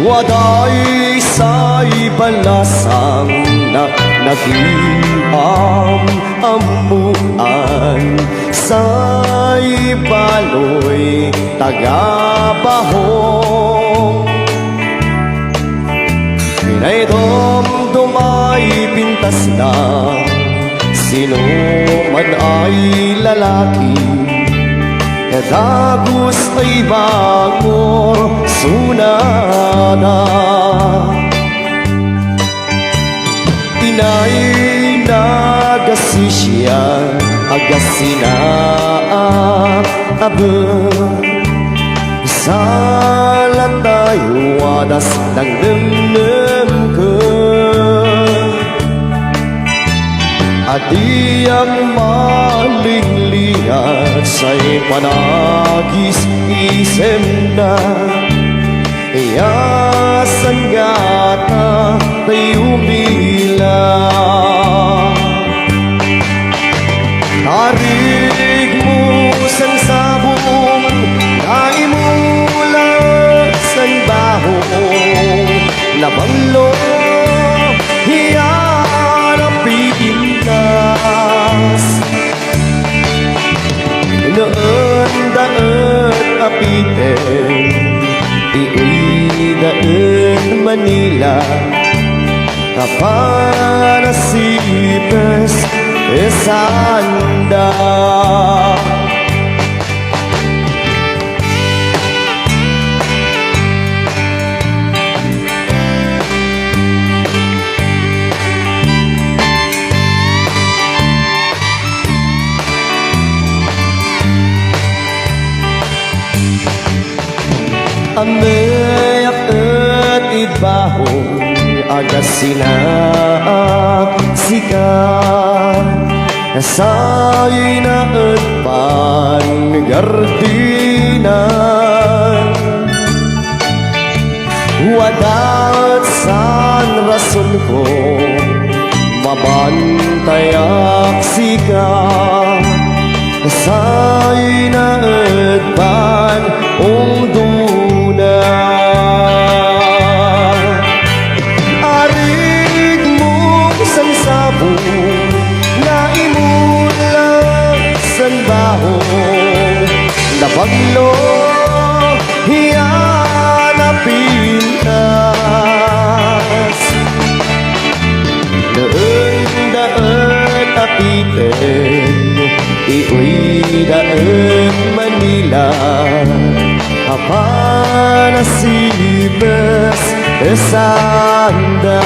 waday say balasang na nagiham amuan say baloy tagabahong Pinay-dom-dom ay pintas na sino man ay lalaki Dagus ay bangor sunana Inay nagasisya agasina abang Salat tayo wadas ng nemnem ka Adi ang malinglihat sa'y panagis isem na Iyasan gata tayo umila Tarig mo sang sabong Naimulat sang bahong Nabanglo Pintas Noon-daon apiten Iuwi-daon Manila Kapanasipes Esanda Ameyak at ibahong agasinak sikat Nasa'y na at panggardinan Wadat san rason ko mabantayak sikat Nasa'y na at pangungdungan Arig mo sang sabong Naimulat sang bahong Napaglo hiyan na pintas Noon-daan apiten Iuwi-daan Manila Kapanasipes Esanda